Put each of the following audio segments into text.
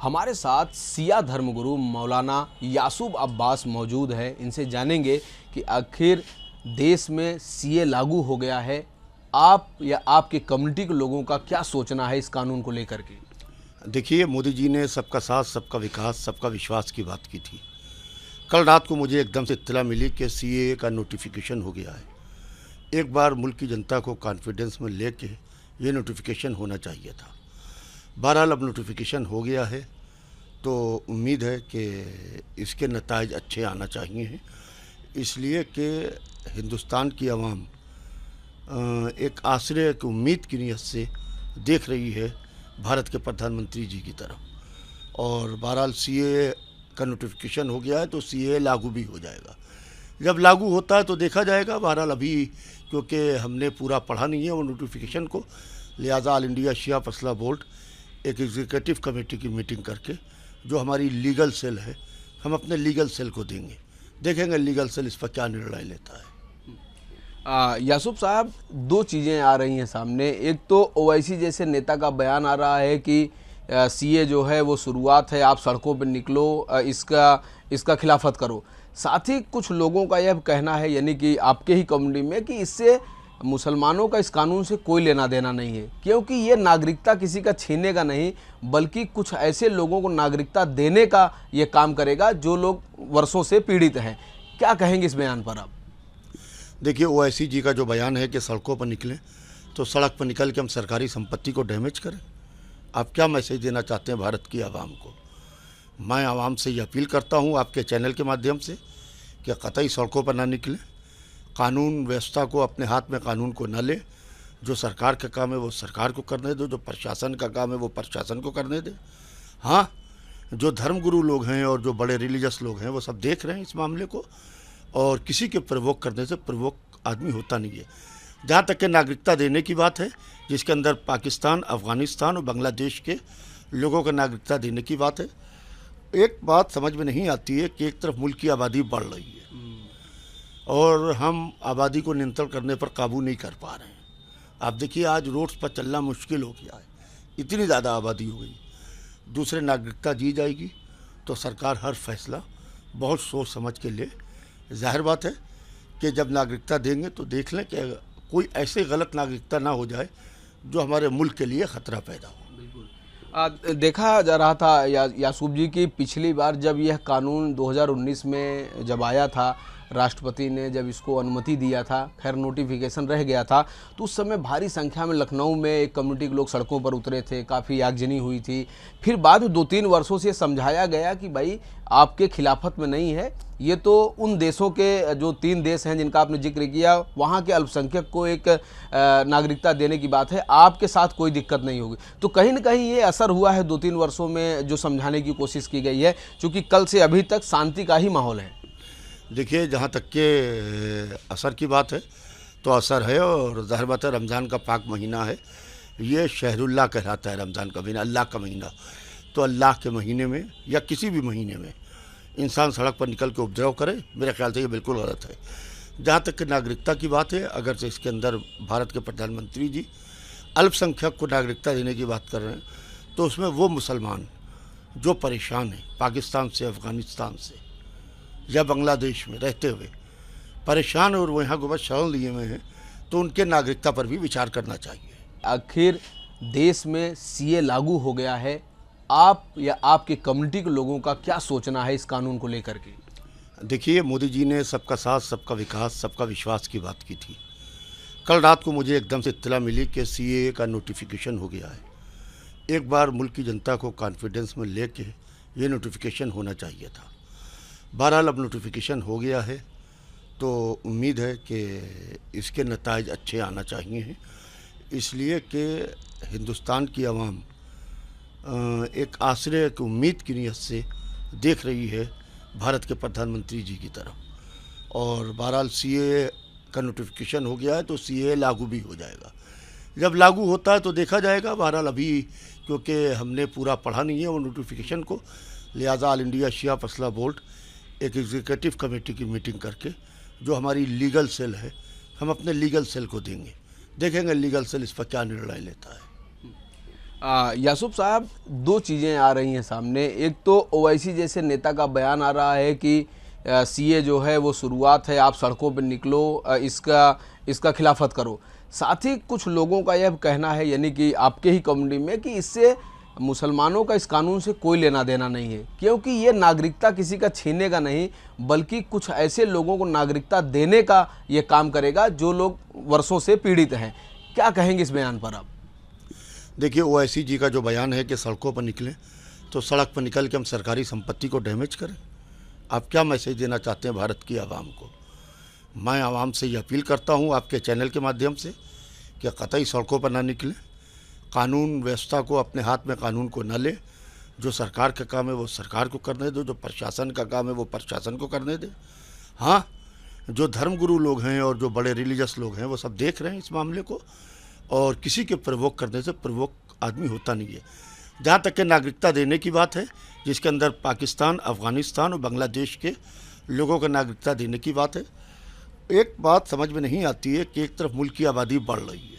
हमारे साथ सिया धर्मगुरु मौलाना यासूब अब्बास मौजूद हैं। इनसे जानेंगे कि आखिर देश में सीए लागू हो गया है, आप या आपके कम्युनिटी के लोगों का क्या सोचना है इस कानून को लेकर के। देखिए, मोदी जी ने सबका साथ, सबका विकास, सबका विश्वास की बात की थी। कल रात को मुझे एकदम से इत्तला मिली कि सीए का नोटिफिकेशन हो गया है। एक बार मुल्क की जनता को कॉन्फिडेंस में लेके ये नोटिफिकेशन होना चाहिए था। बहरहाल अब नोटिफिकेशन हो गया है तो उम्मीद है कि इसके नताइज अच्छे आना चाहिए, इसलिए कि हिंदुस्तान की आवाम एक आश्रय, एक उम्मीद की नीयत से देख रही है भारत के प्रधानमंत्री जी की तरफ। और बहरहाल सीए का नोटिफिकेशन हो गया है तो सीए लागू भी हो जाएगा। जब लागू होता है तो देखा जाएगा। बहरहाल अभी क्योंकि हमने पूरा पढ़ा नहीं है वो नोटिफिकेशन को, लिहाजा ऑल इंडिया शिया फैसला बोर्ड एक एग्जीक्यूटिव कमेटी की मीटिंग करके जो हमारी लीगल सेल है, हम अपने लीगल सेल को देंगे, देखेंगे लीगल सेल इस पर क्या निर्णय लेता है। यासूब साहब, दो चीज़ें आ रही हैं सामने। एक तो ओवैसी जैसे नेता का बयान आ रहा है कि सीए जो है वो शुरुआत है, आप सड़कों पर निकलो, इसका खिलाफत करो। साथ ही कुछ लोगों का यह कहना है, यानी कि आपके ही कम्युनिटी में, कि इससे मुसलमानों का इस कानून से कोई लेना देना नहीं है, क्योंकि ये नागरिकता किसी का छीनने का नहीं, बल्कि कुछ ऐसे लोगों को नागरिकता देने का ये काम करेगा जो लोग वर्षों से पीड़ित हैं। क्या कहेंगे इस बयान पर आप? देखिए, ओवैसी जी का जो बयान है कि सड़कों पर निकलें, तो सड़क पर निकल के हम सरकारी संपत्ति को डैमेज करें। आप क्या मैसेज देना चाहते हैं भारत की आवाम को? मैं आवाम से ये अपील करता हूँ आपके चैनल के माध्यम से कि कतई सड़कों पर ना निकलें, कानून व्यवस्था को अपने हाथ में, कानून को न लें। जो सरकार का काम है वो सरकार को करने दो, जो प्रशासन का काम है वो प्रशासन को करने दे। हाँ, जो धर्मगुरु लोग हैं और जो बड़े रिलीजियस लोग हैं वो सब देख रहे हैं इस मामले को, और किसी के प्रवोक करने से प्रवोक आदमी होता नहीं है। जहाँ तक कि नागरिकता देने की बात है, जिसके अंदर पाकिस्तान, अफ़गानिस्तान और बांग्लादेश के लोगों को नागरिकता देने की बात है, एक बात समझ में नहीं आती है कि एक तरफ मुल्क की आबादी बढ़ रही है और हम आबादी को नियंत्रण करने पर काबू नहीं कर पा रहे हैं। आप देखिए, आज रोड्स पर चलना मुश्किल हो गया है, इतनी ज़्यादा आबादी हो गई। दूसरे नागरिकता दी जाएगी तो सरकार हर फैसला बहुत सोच समझ के ले। जाहिर बात है कि जब नागरिकता देंगे तो देख लें कि कोई ऐसे गलत नागरिकता ना हो जाए जो हमारे मुल्क के लिए ख़तरा पैदा हो। बिल्कुल। देखा जा रहा था यासूब जी की पिछली बार जब यह कानून 2019 में जब आया था, राष्ट्रपति ने जब इसको अनुमति दिया था, खैर नोटिफिकेशन रह गया था, तो उस समय भारी संख्या में लखनऊ में एक कम्युनिटी के लोग सड़कों पर उतरे थे, काफ़ी आगजनी हुई थी। फिर बाद में 2-3 वर्षों से समझाया गया कि भाई आपके खिलाफत में नहीं है, ये तो उन देशों के जो 3 देश हैं जिनका आपने जिक्र किया, वहाँ के अल्पसंख्यक को एक नागरिकता देने की बात है, आपके साथ कोई दिक्कत नहीं होगी। तो कहीं ना कहीं ये असर हुआ है 2-3 वर्षों में जो समझाने की कोशिश की गई है, चूँकि कल से अभी तक शांति का ही माहौल है। देखिए, जहाँ तक के असर की बात है तो असर है, और ज़ाहिर बात है रमज़ान का पाक महीना है, ये शहरुल्लाह कहलाता है। रमज़ान का महीना अल्लाह का महीना, तो अल्लाह के महीने में या किसी भी महीने में इंसान सड़क पर निकल के उपद्रव करे, मेरे ख्याल से ये बिल्कुल गलत है। जहाँ तक कि नागरिकता की बात है, अगर से इसके अंदर भारत के प्रधानमंत्री जी अल्पसंख्यक को नागरिकता देने की बात कर रहे हैं, तो उसमें वो मुसलमान जो परेशान हैं पाकिस्तान से, अफ़गानिस्तान से या बांग्लादेश में रहते हुए परेशान और वो यहाँ को बस शरण लिए हुए हैं, तो उनके नागरिकता पर भी विचार करना चाहिए। आखिर देश में सीए लागू हो गया है, आप या आपके कम्युनिटी के लोगों का क्या सोचना है इस कानून को लेकर के। देखिए, मोदी जी ने सबका साथ, सबका विकास, सबका विश्वास की बात की थी। कल रात को मुझे एकदम से इत्तला मिली कि सीए का नोटिफिकेशन हो गया है। एक बार मुल्क की जनता को कॉन्फिडेंस में लेके ये नोटिफिकेशन होना चाहिए था। बहरहाल अब नोटिफिकेशन हो गया है तो उम्मीद है कि इसके नताइज अच्छे आना चाहिए, इसलिए कि हिंदुस्तान की आवाम एक आश्रय, एक उम्मीद की नीयत से देख रही है भारत के प्रधानमंत्री जी की तरफ। और बहरहाल सीए का नोटिफिकेशन हो गया है तो सीए लागू भी हो जाएगा। जब लागू होता है तो देखा जाएगा। बहरहाल अभी क्योंकि हमने पूरा पढ़ा नहीं है वो नोटिफिकेशन को, लिहाजा ऑल इंडिया शिया फैसला बोर्ड एक एग्जीक्यूटिव कमेटी की मीटिंग करके जो हमारी लीगल सेल है, हम अपने लीगल सेल को देंगे, देखेंगे लीगल सेल इस पर क्या निर्णय लेता है। यासूब साहब, दो चीज़ें आ रही हैं सामने। एक तो ओवैसी जैसे नेता का बयान आ रहा है कि सीए जो है वो शुरुआत है, आप सड़कों पर निकलो, इसका खिलाफत करो। साथ ही कुछ लोगों का यह कहना है, यानी कि आपके ही कम्युनिटी में, कि इससे मुसलमानों का इस कानून से कोई लेना देना नहीं है, क्योंकि ये नागरिकता किसी का छीनने का नहीं, बल्कि कुछ ऐसे लोगों को नागरिकता देने का ये काम करेगा जो लोग वर्षों से पीड़ित हैं। क्या कहेंगे इस बयान पर आप? देखिए, ओवैसी जी का जो बयान है कि सड़कों पर निकलें तो सड़क पर निकल के हम सरकारी संपत्ति को डैमेज करें, आप क्या मैसेज देना चाहते हैं भारत की आवाम को? मैं आवाम से ये अपील करता हूँ आपके चैनल के माध्यम से कि कतई सड़कों पर ना निकलें, कानून व्यवस्था को अपने हाथ में कानून को न ले। जो सरकार का काम है वो सरकार को करने दो, जो प्रशासन का काम है वो प्रशासन को करने दे। हाँ, जो धर्मगुरु लोग हैं और जो बड़े रिलीजियस लोग हैं वो सब देख रहे हैं इस मामले को, और किसी के प्रवोक करने से प्रवोक आदमी होता नहीं है। जहाँ तक कि नागरिकता देने की बात है, जिसके अंदर पाकिस्तान, अफ़गानिस्तान और बांग्लादेश के लोगों को नागरिकता देने की बात है, एक बात समझ में नहीं आती है कि एक तरफ मुल्क की आबादी बढ़ रही है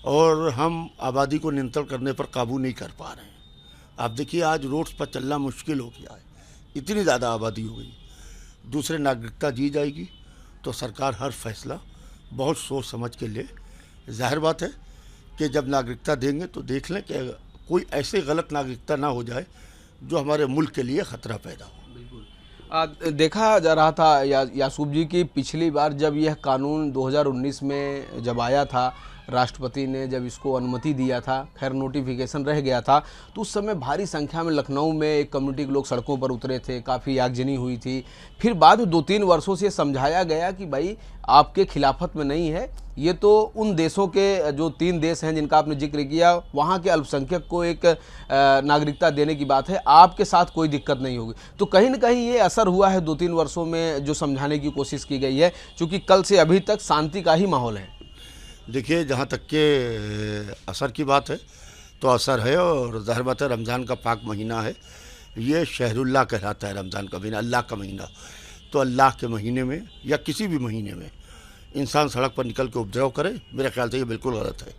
और हम आबादी को नियंत्रण करने पर काबू नहीं कर पा रहे हैं। आप देखिए, आज रोड्स पर चलना मुश्किल हो गया है, इतनी ज़्यादा आबादी हो गई। दूसरे नागरिकता दी जाएगी तो सरकार हर फैसला बहुत सोच समझ के ले। जाहिर बात है कि जब नागरिकता देंगे तो देख लें कि कोई ऐसे गलत नागरिकता ना हो जाए जो हमारे मुल्क के लिए ख़तरा पैदा हो। बिल्कुल। देखा जा रहा था यासूब जी की पिछली बार जब यह कानून 2019 में जब आया था, राष्ट्रपति ने जब इसको अनुमति दिया था, खैर नोटिफिकेशन रह गया था, तो उस समय भारी संख्या में लखनऊ में एक कम्युनिटी के लोग सड़कों पर उतरे थे, काफ़ी आगजनी हुई थी। फिर बाद में 2-3 वर्षों से समझाया गया कि भाई आपके खिलाफत में नहीं है, ये तो उन देशों के जो 3 देश हैं जिनका आपने जिक्र किया, वहाँ के अल्पसंख्यक को एक नागरिकता देने की बात है, आपके साथ कोई दिक्कत नहीं होगी। तो कहीं ना कहीं ये असर हुआ है 2-3 वर्षों में, जो समझाने की कोशिश की गई है, क्योंकि कल से अभी तक शांति का ही माहौल है। देखिए, जहाँ तक के असर की बात है तो असर है, और ज़ाहिर बात है रमज़ान का पाक महीना है, ये शहरुल्लाह कहलाता है रमज़ान का महीना, अल्लाह का महीना। तो अल्लाह के महीने में या किसी भी महीने में इंसान सड़क पर निकल के उपद्रव करे, मेरे ख्याल से ये बिल्कुल गलत है।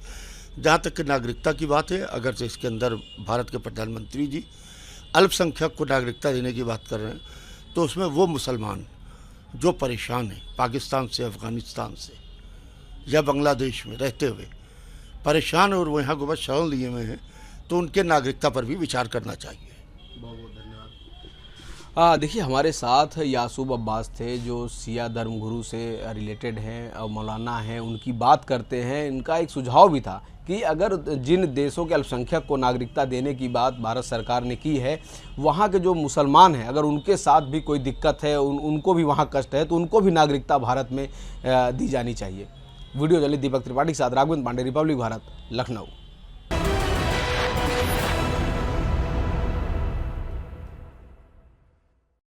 जहाँ तक कि नागरिकता की बात है, अगर से इसके अंदर भारत के प्रधानमंत्री जी अल्पसंख्यक को नागरिकता देने की बात कर रहे हैं, तो उसमें वो मुसलमान जो परेशान हैं पाकिस्तान से, अफ़गानिस्तान से या बांग्लादेश में रहते हुए परेशान और वो यहाँ को बस शरण लिए हुए हैं, तो उनके नागरिकता पर भी विचार करना चाहिए। बहुत बहुत धन्यवाद। देखिए, हमारे साथ यासूब अब्बास थे, जो सिया धर्मगुरु से रिलेटेड हैं और मौलाना हैं, उनकी बात करते हैं। इनका एक सुझाव भी था कि अगर जिन देशों के अल्पसंख्यक को नागरिकता देने की बात भारत सरकार ने की है, वहाँ के जो मुसलमान हैं, अगर उनके साथ भी कोई दिक्कत है, उनको भी वहाँ कष्ट है, तो उनको भी नागरिकता भारत में दी जानी चाहिए। वीडियो जर्नलिस्ट दीपक त्रिपाठी के साथ राघवेंद्र पांडे, रिपब्लिक भारत, लखनऊ।